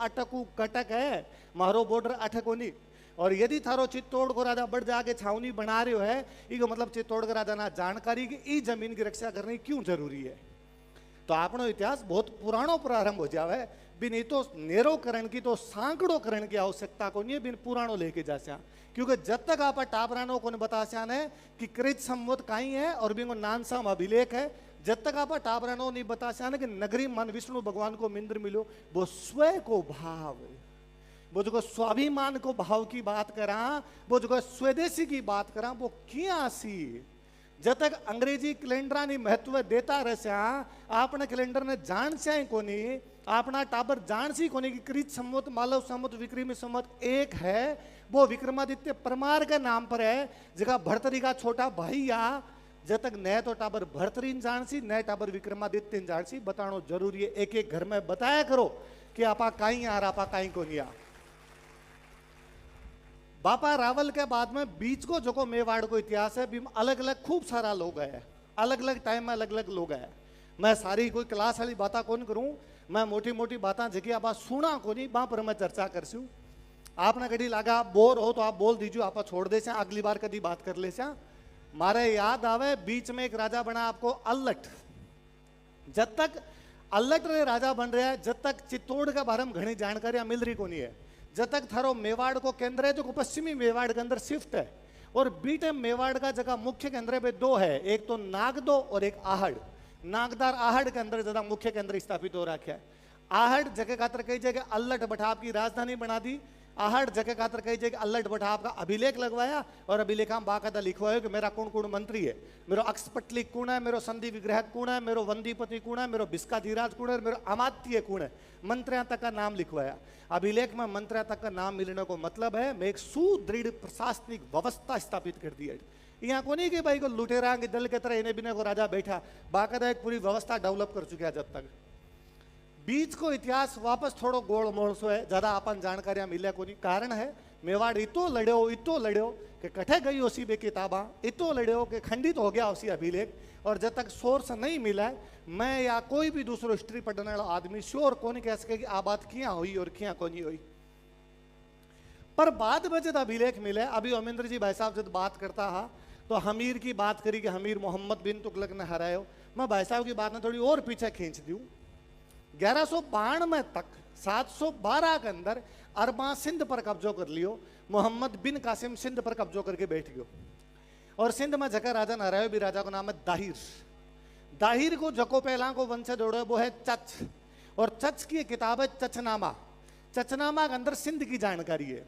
अटकू कटक है, मारो बॉर्डर अटकोनी। और यदि थारो चित्तौड़ को राजा बढ़ जाके छावनी बना रहे हो है, इको मतलब चित्तौड़ का राजा ना जानकारी की ई जमीन की रक्षा करनी क्यों जरूरी है। तो आपनो इतिहास बहुत पुरानो प्रारंभ हो जावे, बिन ये तो नेरो करण की तो सांकड़ो करण की आवश्यकता को नहीं है, बिन पुरानो लेके जास्या। क्योंकि जब तक आप टाबरानो को बतास्यान है कि कृत संवत काई है और बिंगो नानसाम अभिलेख है, जब तक आप टाबरानो नहीं बतास्यान कि नगरी मन विष्णु भगवान को मिंद्र मिलो, वो स्वयं को भाव, वो जो स्वाभिमान को भाव की बात करा, वो जो स्वदेशी की बात करा, वो क्या सी। जब तक अंग्रेजी कैलेंडर ने महत्व देता रहस्या, आपने कैलेंडर ने जान से कोनी, अपना टाबर जान सी कोनी कि कृत संवत मालव संवत विक्रमी संवत एक है, वो विक्रमादित्य परमार के नाम पर है, जगह भर्तरी का छोटा भाई या जब तक नए तो टाबर भर्तरीन जान सी, नए टाबर विक्रमादित्य जान सी, बतानो जरूरी है। एक एक घर में बताया करो कि आपा काई आ आपा काई को नहीं आ। बापा रावल के बाद में बीच को जो मेवाड़ को इतिहास है, अलग अलग खूब सारा लोग है, अलग अलग टाइम में अलग अलग लोग है। मैं सारी कोई क्लास वाली बात कौन करूं, मैं मोटी मोटी बातें जगह आप सुना को नहीं, वहां पर मैं चर्चा करसूं। आपने कभी लगा बोर हो तो आप बोल दीजिए, आप छोड़ दे, अगली बार कभी बात कर ले। मारे याद आवे बीच में एक राजा बना आपको अल्लट। जब तक अल्लट रे राजा बन रहा है, जब तक चित्तौड़ के बारे में घनी जानकारियां मिल रही को नहीं है, जब तक थारो मेवाड़ को केंद्र है जो पश्चिमी मेवाड़ के अंदर शिफ्ट है। और बीटे मेवाड़ का जगह मुख्य केंद्र पे दो है, एक तो नागदो और एक आहड़। नागदार आहड़ के अंदर ज्यादा मुख्य केंद्र स्थापित हो रखा है। आहड़ जगह खातर कई जगह अल्लट बठाप की राजधानी बना दी। आहड़ जगह खातर कई जगह अल्लट बठाप का अभिलेख लगवाया और अभिलेखा में बाकायदा लिखवाया कि मेरा कौन कौन मंत्री है, मेरो अक्षपटली कौन है, मेरो संधि विग्रह कौन है, मेरो वंदीपति कौन है, मेरो भिस्काधीराज कौन है, मेरो अमात्य कौन है। मंत्रियों तक का नाम लिखवाया। अभिलेख में मंत्रियों तक का नाम मिलने को मतलब है मैं एक सुदृढ़ प्रशासनिक व्यवस्था स्थापित कर दी है। यहाँ को नहीं कि भाई को लुटेरा के दल के तरह इन्हें बिना को राजा बैठा, बाकायदा एक पूरी व्यवस्था डेवलप कर चुके हैं। जब तक बीच को इतिहास वापस थोड़ो गोल मोड़ सो है, ज्यादा अपन जानकारियां मिले को नहीं। कारण है मेवाड़ इतो लड़ो कि कठे गई उसी बे किताबा, इतो लड़ो कि खंडित हो गया उसी अभिलेख। और जब तक सोर्स नहीं मिला, मैं या कोई भी दूसरो हिस्ट्री पढ़ने वाला आदमी श्योर कौन कह सके कि आ बात क्या हुई और क्या को नहीं हुई। पर बाद में जब अभिलेख मिले, अभी अमेंद्र जी भाई साहब जब बात करता है तो हमीर की बात करी कि हमीर मोहम्मद बिन तुगलक ने हरायो। मैं भाई साहब की बात में थोड़ी और पीछे खींच दूं। 1192 तक 712 के अंदर अरबा सिंध पर कब्जो कर लियो, मोहम्मद बिन कासिम सिंध पर कब्जो करके बैठ गयो। और सिंध में जगह राजा नारायण भी राजा को नाम है दाहिर। दाहिर को जको पहला को वंश जोड़ो वो है चच, और चच की किताब है चचनामा। चचनामा के अंदर सिंध की जानकारी है।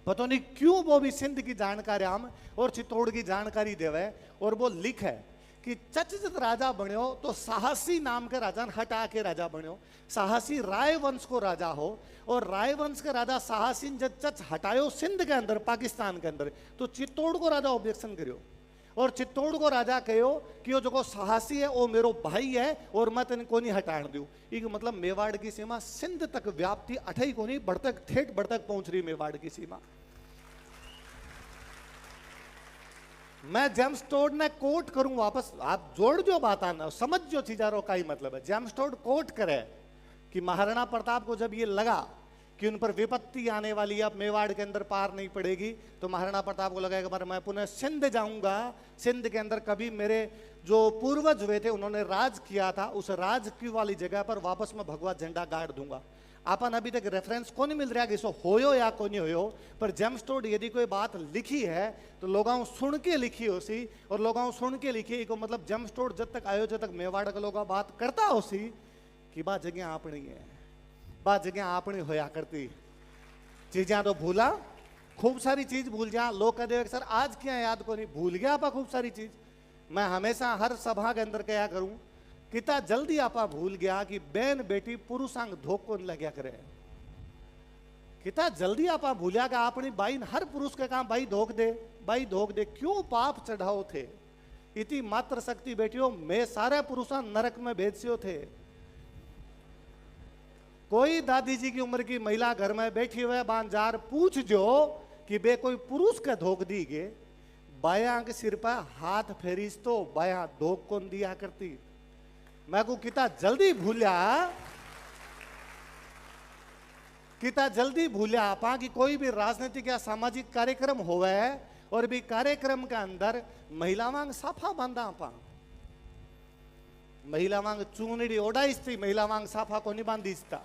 पता नहीं क्यों वो भी सिंध की जानकारी हम और चित्तौड़ की जानकारी देवे। और वो लिख है कि चच जब राजा बन्यो तो साहसी नाम के राजा हटा के राजा बन्यो। साहसी राय वंश को राजा हो, और राय वंश के राजा साहसी जब चच हटायो सिंध के अंदर पाकिस्तान के अंदर, तो चित्तौड़ को राजा ऑब्जेक्शन करियो। और चित्तौड़ को राजा कहो कि वो जो साहसी है वो मेरो भाई है और मैं तेन को नहीं हटाण दूं। एक मतलब मेवाड़ की सीमा सिंध तक व्याप्ति अठई को नहीं बढ़ तक ठेठ बढ़ तक पहुंच रही मेवाड़ की सीमा। मैं जेम्स टोड ने कोट करूं वापस, आप जोड़ जो बात आना समझ जो चीजारों का ही मतलब है। जेम्स टोड कोट करे कि महाराणा प्रताप को जब ये लगा कि उन पर विपत्ति आने वाली है, अब मेवाड़ के अंदर पार नहीं पड़ेगी, तो महाराणा प्रताप को लगा कि मैं पुनः सिंध जाऊंगा। सिंध के अंदर कभी मेरे जो पूर्वज हुए थे उन्होंने राज किया था, उस राज की वाली जगह पर वापस मैं भगवा झंडा गाड़ दूंगा। अपन अभी तक रेफरेंस को नहीं मिल रहा कि इसो होयो या को नहीं होयो, पर जेम्स टोड यदि कोई बात लिखी है तो लोगों सुन के लिखी हो सी, और लोगों सुन के लिखी को मतलब जेम्स टोड जब तक आयो जब तक मेवाड़ के लोग बात करता हो सी कि बात जगह अपनी है, बात जगह अपनी होया करती। चीजें तो भूला, खूब सारी चीज भूल जा। लोग कहते सर आज क्या याद को नहीं, भूल गया आपा खूब सारी चीज। मैं हमेशा हर सभा के अंदर क्या करूं, कितना जल्दी आपा भूल गया कि बहन बेटी पुरुषांग धोख को लग्या करे। कितना जल्दी आपा भूलिया कि अपनी बाई हर पुरुष के काम बाई धोख दे, बाई धोख दे। क्यों पाप चढ़ाओ थे इति मात्र शक्ति बेटियों, मैं सारे पुरुषा नरक में भेजियो थे। कोई दादी जी की उम्र की महिला घर में बैठी हुए बांजार पूछ जो कि बे कोई पुरुष का धोख दी गे, बाया के सिर पर हाथ फेरीस तो बाया धोख कौन दिया करती। मैं को कितना जल्दी भूलिया किता जल्दी भूलिया आपा कि कोई भी राजनीतिक या सामाजिक कार्यक्रम होवे और भी कार्यक्रम के अंदर महिला वांग साफा बांधा आपा, महिला वांग चूनड़ी ओढ़ाईस थी, महिला वांग साफा को नहीं बांधीस था।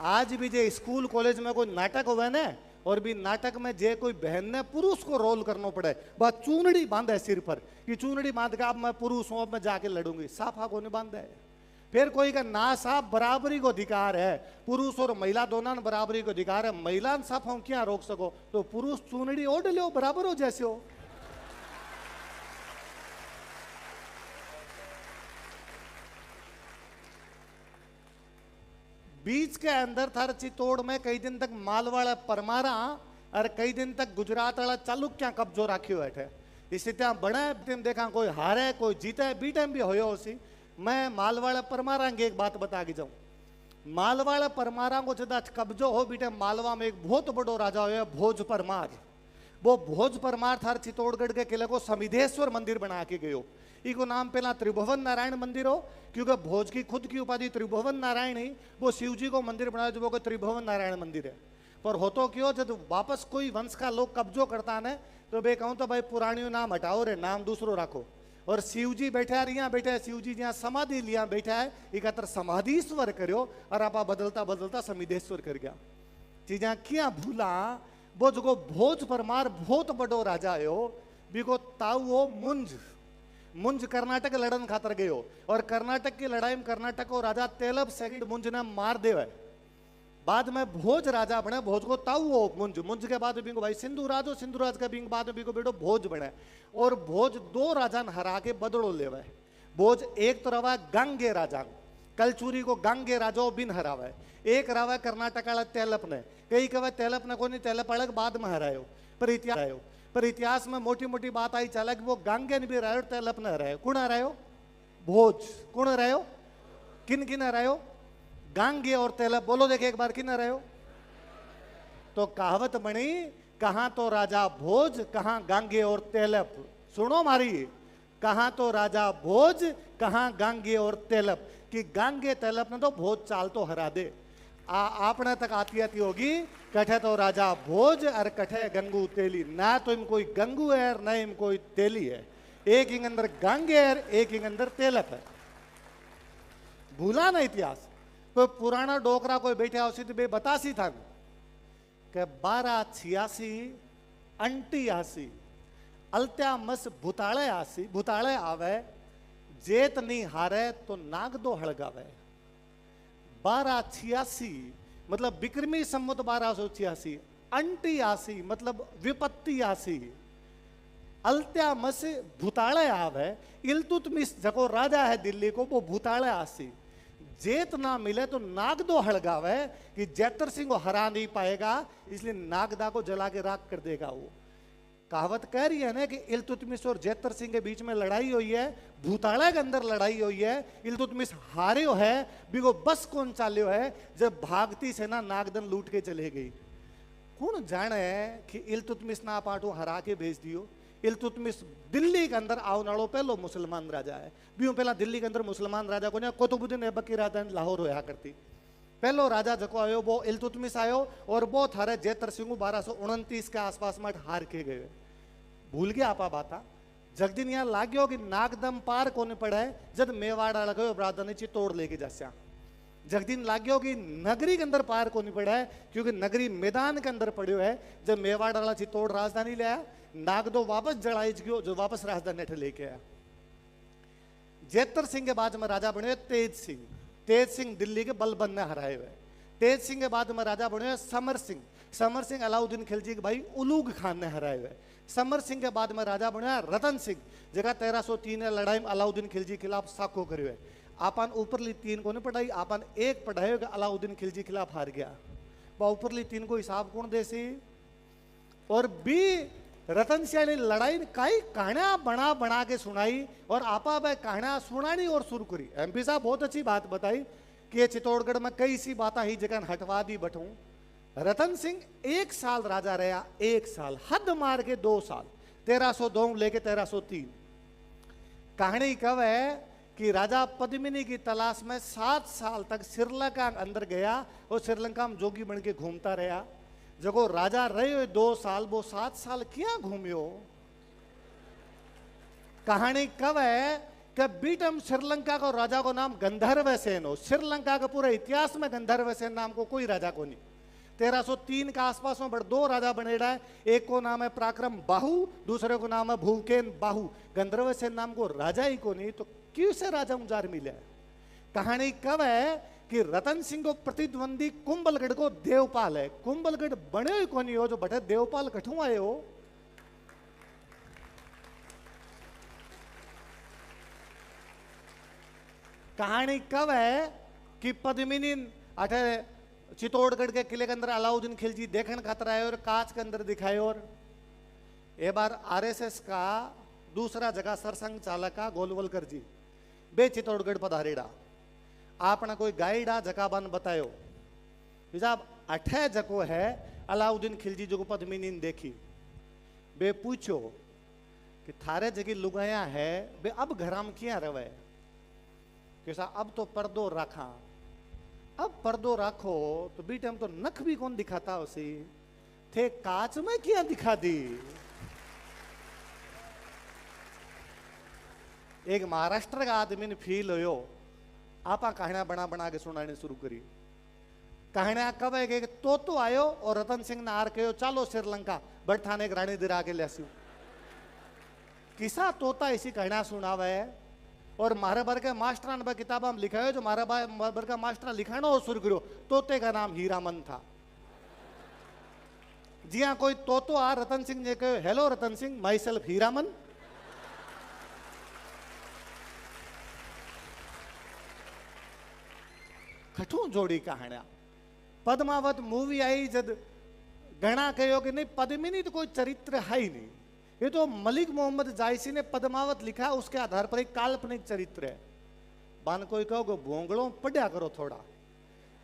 आज भी जे स्कूल कॉलेज में कोई नाटक होवे ने और भी नाटक में जे कोई बहन ने पुरुष को रोल करना पड़े, बात चूनड़ी बांधे सिर पर कि चूनड़ी बांध के अब मैं पुरुष हूं, अब मैं जाके लड़ूंगी, साफा को नहीं बांधे। फिर कोई का ना साफ बराबरी को अधिकार है, पुरुष और महिला दोनों ने बराबरी को अधिकार है, महिला साफा क्या रोक सको, तो पुरुष चूनड़ी ओढ़ लो बराबर हो जैसे हो। बीच के अंदर थार चित्तौड़ में कई दिन तक मालवाड़ा परमारा और कई दिन तक गुजरात वाला चालुक्या कब्जो राख्यो है। इसी त्या बने टीम देखा कोई हारे कोई जीते बी टाइम भी होयो उसी। मैं मालवाड़ा परमारा की एक बात बता के जाऊं, मालवाड़ा परमारा को जदा कब्जो हो बीटे मालवा में एक बहुत बड़ो राजा हो भोज परमार। वो भोज परमार थार चित्तौड़गढ़ के किले को समिधेश्वर मंदिर बना के गयो। इको नाम पहला त्रिभुवन नारायण मंदिर हो, क्योंकि भोज की खुद की उपाधि त्रिभुवन नारायण ही, वो शिव जी को मंदिर बनाया जो वो त्रिभुवन नारायण मंदिर है। पर हो तो क्यों जब वापस कोई वंश का लोग कब्जो करता है तो बे कहूँ तो भाई पुरानियों नाम हटाओ रे, नाम दूसरो रखो। और शिव जी बैठे है यहाँ बैठे है, शिव जी जहाँ समाधि लिया बैठा है इकत्र समाधीश्वर करो और आप बदलता बदलता समिधेश्वर कर गया। चीजा क्या भूला वो जो भोज परमार बहुत बड़ो राजा है बिको ताऊ वो मुंज कर्नाटक लड़न खातर गयो और कर्नाटक की लड़ाई में कर्नाटक को राजा तेलब सेकंड मुंज ने मार देवे। बाद में भोज राजा बने, भोज को ताऊ हो मुंज के बाद बिंगो भाई सिंधुराज हो, सिंधुराज के बिंग बाद बिंगो बेटो भोज बने और भोज दो राजा ने हरा के बदलो लेवे। भोज एक तो रवा गांगे राजा, कलचूरी को गांगे राजा बिन हरावे, एक रवा कर्नाटक वाला तेलप ने, कई कहे तेलप ने को नहीं, तेलप अलग बाद में हरायो। पर इतिहास में मोटी मोटी बात आई चला कि वो गांगे ने भी हरायो तेलप ने हरायो। कौन हरायो? भोज। कौन हरायो? किन किन हरायो? गांगे और तेलप। बोलो देखे एक बार किन हरायो? तो कहावत बनी, कहां तो राजा भोज कहां गांगे और तेलप। सुनो मारी, कहां तो राजा भोज कहां गांगे और तेलप, कि गांगे तेलप ने तो भोज चाल तो हरा दे। आपने तक आती आती होगी कठे तो राजा भोज और कठे गंगू तेली, ना तो इम कोई गंगू है ना इम कोई तेली है, एक इंग अंदर गांगे है एक इंग अंदर तेलप है। भूला ना इतिहास। कोई पुराना डोकरा कोई बैठे आवसी तो बे बतासी था कि 1286 अंटी आसी अलत्या मस भूताले आसी, भूताले आवे जेत नहीं हारे तो नाग दो हड़गावे। 1286 मतलब विक्रमी सम्मत 1286, अंटी आसी मतलब विपत्ति आसी, अलत्या मस भूताले आवे। इल्तुतमिश जको राजा है दिल्ली को वो भूताले आसी, जेत ना मिले तो नाग दो हड़गावे कि जैतर सिंह को हरा नहीं पाएगा इसलिए नागदा को जला के राख कर देगा। वो कहावत कह रही है ना कि इल्तुतमिश और जैतर सिंह के बीच में लड़ाई हुई है, भूताड़ा के अंदर लड़ाई हुई है, इल्तुतमिश हारे है बिगो बस कौन चाल्यो है जब भागती सेना नागदन लूट के चले गई। कौन जाने कि इल्तुतमिश ना पाटू हरा के भेज दियो। इल्तुतमिश दिल्ली के अंदर आवनाड़ो पहलो मुसलमान राजा है, बियो पहला दिल्ली के अंदर मुसलमान राजा को कुतुबुद्दीन ऐबक की राजधानी लाहौर होया करती। पहलो राजा जको आयो वो इल्तुतमिश आयो और वो थारे जैतर सिंह 1229 के आसपास में हार के गए। भूल गया आपा बाता। जगदिन यहाँ लाग्यो कि नागदम पार कोने पड़े जब मेवाड़ लगो ब्रादनी चित्तौड़ लेके जास्या। जगदिन लाग्यो कि नगरी के अंदर पार कोने पड़ा है क्योंकि नगरी मैदान के अंदर पड़ियो है। जब मेवाड़ वाला चित्तौड़ राजधानी ले आया, नागदो वापस जड़ाई गयो जो वापस राजधानी अठ लेके आया। जैतर सिंह के बाद में राजा बने तेज सिंह। तेज सिंह दिल्ली के बलबन ने हराए हुए। तेज सिंह के बाद में राजा बने समर सिंह। समर सिंह अलाउद्दीन खिलजी के भाई उलूग खान ने हराए हुए। समर सिंह के बाद में राजा बने रतन सिंह, जगह 1303 लड़ाई में अलाउद्दीन खिलजी खिलाफ साको करे। आपन ऊपरली 3 को नहीं पढ़ाई, आपन एक पढ़ाए अलाउद्दीन खिलजी खिलाफ हार गया। वह ऊपरली 3 को हिसाब कौन दे सी। और बी रतन सिंह ने लड़ाई कई कहानियां बना बना के सुनाई और आपा भाई कहानियां सुनानी और शुरू करी। एमपी साहब बहुत अच्छी बात बताई कि चित्तौड़गढ़ में कई सी बातें ही जगह हटवा दी बटू। रतन सिंह 1 साल राजा रहा, 1 साल हद मार के 2 साल, 1302 लेके 1303। कहानी कब है कि राजा पद्मिनी की तलाश में 7 साल तक श्रीलंका के अंदर गया और श्रीलंका में जोगी बन के घूमता रहा। जगो राजा रहे 2 साल, वो 7 साल क्या घूमियो। कहानी कब है कि बीटम श्रीलंका को राजा को नाम गंधर्व सेन हो। श्रीलंका के पूरे इतिहास में गंधर्व सेन नाम को कोई राजा को नहीं। 1303 के आसपास में 2 राजा बनेड़ा है। एक को नाम है पराक्रम बाहु, दूसरे को नाम है भूकेन बाहु। गंधर्व सेन नाम को राजा ही को नहीं, तो क्यों से राजा उजार मिले। कहानी कब है कि रतन सिंह को प्रतिद्वंदी कुंभलगढ़ को देवपाल है। कुंभलगढ़ बने ही को नहीं हो, जो बटे देवपाल कठू आए हो। कहानी कब है कि पद्मिनी अठे चित्तौड़गढ़ के किले के अंदर अलाउद्दीन खिलजी देखने खातर आए और कांच के अंदर दिखाए। और एक बार आरएसएस का दूसरा जगह सरसंघ चालक का गोलवलकर जी बे चित्तौड़गढ़ पधारेड़ा। आपने कोई गाइड आ जगह बन बतायो साहब अठे जको है अलाउद्दीन खिलजी जो पद्मिनी ने देखी। बे पूछो कि थारे जगह लुगाया है बे अब घराम क्या रवे। कैसा अब तो पर्दो रखा, अब पर्दो रखो तो बीटे हम तो नख भी कौन दिखाता उसी थे, कांच में क्या दिखा दी। एक महाराष्ट्र का आदमी ने फील हो आपा कहानियां बना बना के सुनाने शुरू करी। कहानियां कब है कि तो आयो और रतन सिंह ने आर कहो चालो श्रीलंका बट थाने एक रानी दिरा के लिया। किसा तोता ऐसी कहानियां सुनावे है। और मारे भर के मास्टर ने किताबा में लिखा है, जो मारे भर का मास्टर लिखाना और शुरू करो। तोते का नाम हीरामन था। जी हाँ, कोई तोतो आ रतन सिंह ने कहो hello Ratan Singh, myself Hiraman. कठू जोड़ी कहानियां। पद्मावत मूवी आई जब घना कहो कि नहीं पद्मिनी तो कोई चरित्र है ही नहीं, ये तो मलिक मोहम्मद जायसी ने पद्मावत लिखा, उसके आधार पर एक काल्पनिक चरित्र है। बान कोई कहो भोंगड़ों पढ़ा करो थोड़ा।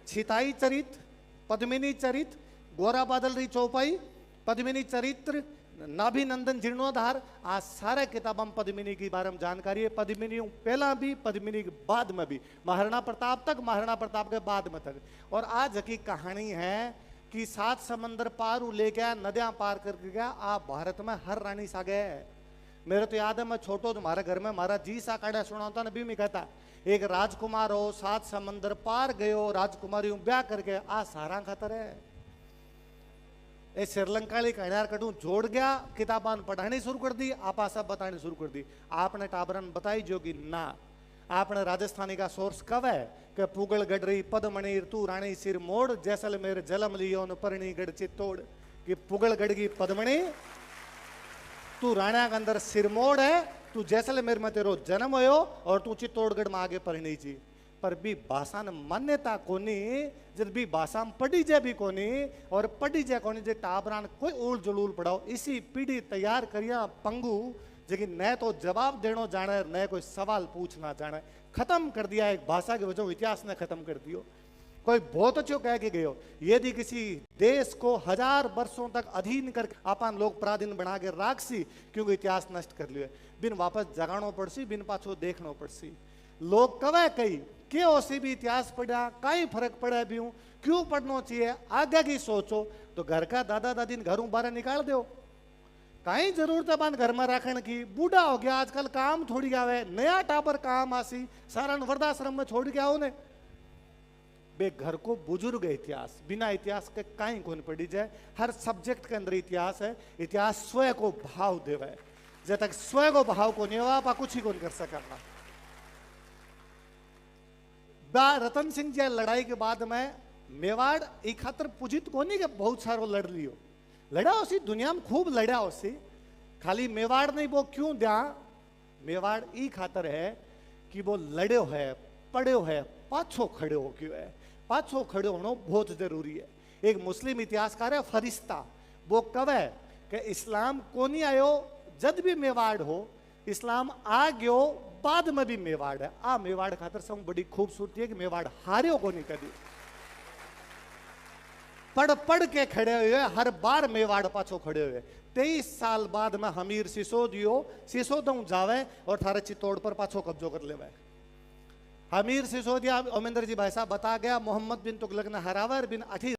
छिताई चरित्र, पद्मिनी चरित्र, गोरा बादल री चौपाई, पद्मिनी चरित्र, नाभिनंदन जीर्णोद्धार, आ सारे किताबों में पद्मिनी के बारे में जानकारी है। पद्मिनी पहला भी, पद्मिनी के बाद में भी, महाराणा प्रताप तक, महाराणा प्रताप के बाद में तक। और आज की कहानी है कि 7 समंदर पार ले गया, नदियां पार करके गया। आप भारत में हर रानी सा गए। मेरे तो याद है मैं छोटो तो हमारे घर में हमारा जी सा काड़ा सुनाता ना भी मैं कहता एक राजकुमार हो 7 समंदर पार गयो, राजकुमारी ब्याह करके आ सारा खतर है। ए श्रीलंका कहानियां कटू जोड़ गया, किताबान पढ़ानी शुरू कर दी, आपा सब बतानी शुरू कर दी। आपने टाबरन बताई जो कि ना आपने राजस्थानी का सोर्स कब है कि पुगल गडरी पदमणि तू रानी सिर मोड़, जैसलमेर जलम लियो न परनीगढ़ चित्तौड़। कि पुगलगढ़ की पदमणि तू राणा के अंदर सिरमोड़ है, तू जैसलमेर में तेरो जन्म हो और तू चित्तौड़गढ़ में आगे परणी जी। पर भी भाषा न मान्यता कोनी, जब भी भाषा में पढ़ी जाए भी कोनी और पढ़ी जाए कोनी जे टाबरान कोई उल जुलूल पढ़ाओ। इसी पीढ़ी तैयार करिया पंगू जेकी न तो जवाब देनो जाने न कोई सवाल पूछना जाने। खत्म कर दिया एक भाषा की वजह, इतिहास ने खत्म कर दियो। कोई बहुत अच्छो कह के गयो यदि किसी देश को 1000 वर्षों तक अधीन कर अपन लोग पराधीन बना के राखसी, क्योंकि इतिहास नष्ट कर लियो बिन वापस जगानो पड़सी, बिन पाछो देखनो पड़सी। लोग कवे कई क्यों सी भी इतिहास पढ़ा कई फर्क पड़े भी हूं, क्यों पढ़ना चाहिए आगे की सोचो। तो घर का दादा दादी घरों बाहर निकाल दो, कहीं जरूरत है बान घर में रखने की। बूढ़ा हो गया आजकल काम थोड़ी आवे, नया टाबर काम आसी सारा वृद्धाश्रम में छोड़ के आओ ने। बे घर को बुजुर्ग इतिहास, बिना इतिहास के कहीं कौन पढ़ी जाए। हर सब्जेक्ट के अंदर इतिहास है। इतिहास स्वयं को भाव देवे, जब तक स्वयं को भाव को नहीं हुआ आप कुछ ही कौन कर सकता। रतन सिंह जी लड़ाई के बाद में मेवाड़ एक खातर पूजित को नहीं कि बहुत सारो लड़ लियो, लड़ा उसी दुनिया में खूब लड़ा उसी। खाली मेवाड़ नहीं, वो क्यों दिया मेवाड़ ई खातर है कि वो लड़ो है, पढ़ो है, पाछो खड़े हो क्यों है। पाछो खड़े होना बहुत जरूरी है। एक मुस्लिम इतिहासकार है फरिश्ता, वो कब है कि इस्लाम को नहीं आयो जब भी मेवाड़ हो, इस्लाम आ गयो बाद में भी मेवाड़ है। आ मेवाड़ खातर सब बड़ी खूबसूरती है कि मेवाड़ हारियो को नहीं कभी, पढ़ पढ़ के खड़े हुए, हर बार मेवाड़ पाछो खड़े हुए। 23 साल बाद में हमीर सिसोदियो सिसोदों जावे और थारे चित्तौड़ पर पाछो कब्जो कर लेवे। अमीर सिसोदिया, ओमेंद्र जी भाई साहब बता गया, मोहम्मद बिन तुगलक ने हरावर बिन अठी